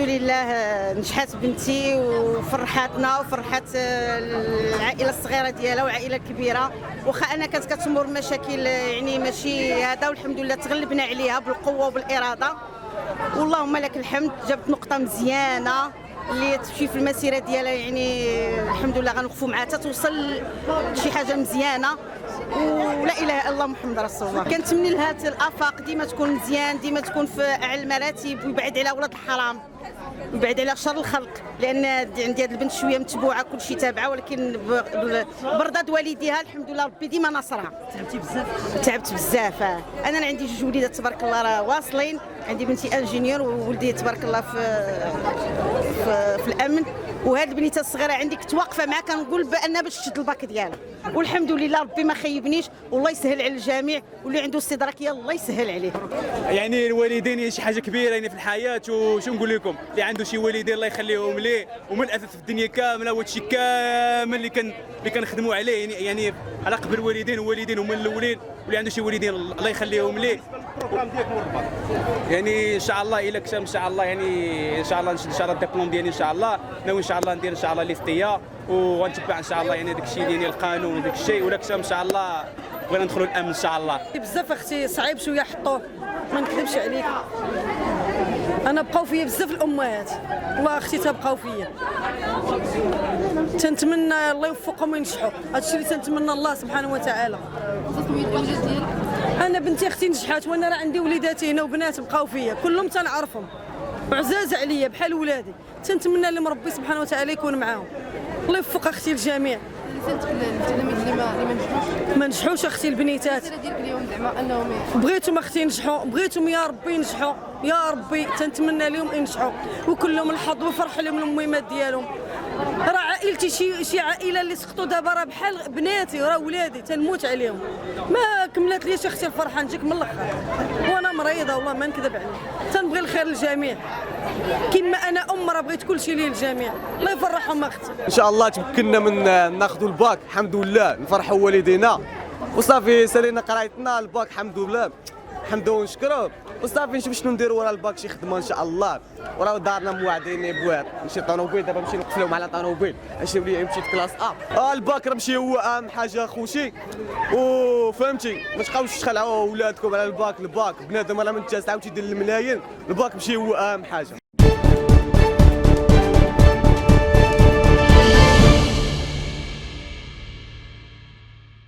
لله نجحت بنتي وفرحاتنا وفرحات العائله الصغيره ديالها والعائله الكبيره، واخا انا كانت كتمر مشاكل يعني ماشي هذا، والحمد لله تغلبنا عليها بالقوه وبالاراده، واللهم لك الحمد. جابت نقطه مزيانه اللي تمشي في المسيره ديالها، يعني الحمد لله غنوقفوا معها حتى توصل لشي حاجه مزيانه، ولا اله الا الله محمد رسول الله. كنتمني لها الافاق ديما تكون مزيان، ديما تكون في اعلى المراتب، ويبعد على ولاد الحرام ويبعد على شر الخلق، لان عندي هذه البنت شويه متبوعه كل شيء تابعه، ولكن برضاد والديها الحمد لله ربي ديما نصرها. تعبتي بزاف؟ تعبت بزاف. انا عندي جوج وليدات تبارك الله راه واصلين، عندي بنتي انجينيور وولدي تبارك الله في الامن، وهاد البنيته الصغيره عندي كنت واقفه معها كنقول بان باش تشد الباك ديالها، والحمد لله ربي ما خيبنيش، والله يسهل على الجميع، واللي عنده استدراكيه الله يسهل عليه. يعني الوالدين شي حاجه كبيره يعني في الحياه، وشو نقول لكم، اللي عنده شي والدين الله يخليهم ليه، ومن الاسف في الدنيا كامله وهادشي كامل اللي كنخدموا عليه، يعني على قبل الوالدين والوالدين هما الاولين، واللي عنده شي والدين الله يخليهم ليه. يعني ان شاء الله الا كتب ان شاء الله، يعني ان شاء الله الدبلوم ديالي ان شاء الله ناوي ان شاء الله ندير ان شاء الله ليستيا، وغنتبع ان شاء الله يعني داك الشيء ديال القانون وداك الشيء، ولا كتب ان شاء الله بغينا ندخلوا الامن ان شاء الله. بزاف اختي صعيب شويه حطوه، ما نكذبش عليك، انا بقاو فيا بزاف الامهات، والله اختي تبقاو فيا، تنتمنى الله يوفقهم وينجحوا، هادشي اللي تنتمنى الله سبحانه وتعالى. انا بنتي اختي نجحات، وانا راه عندي وليداتي هنا وبنات بقاو فيا كلهم تنعرفهم وعزاز عليا بحال ولادي، تنتمنى لهم ربي سبحانه وتعالى يكون معاهم، الله يوفق اختي الجميع. ما نجحوش اختي البنيتات، بغيتهم اختي ينجحوا، بغيتهم يا ربي ينجحوا يا ربي، تنتمنى لهم ينجحوا وكلهم الحظ والفرح لهم المهمات ديالهم. راه عائلتي شي عائله اللي سقطوا دابا راه بحال بناتي، راه ولادي تنموت عليهم، ما كملت ليش اختي الفرحه، نجيك من الاخر وانا مريضه والله ما نكذب عليك، تنبغي الخير للجميع كما انا راه بغيت كل شيء للجميع، الله يفرحهم اختي. ان شاء الله تمكنا من ناخذوا الباك الحمد لله، نفرحوا والدينا وصافي، سالينا قرايتنا الباك الحمد لله، نحمدوه ونشكروه وصافي، نشوف شنو نديروا ورا الباك، شي خدمه ان شاء الله، وراه دارنا موعدين بواحد نمشي طونوبيل، دابا نمشي نقفلهم على طونوبيل، نشري لي مشيت كلاس الباك راه ماشي هو اهم حاجه خوتي، وفهمتي ما تبقاوش تخلعوا ولادكم على الباك بنادم راه من 9 تيدير الملايين، الباك ماشي هو اهم حاجه.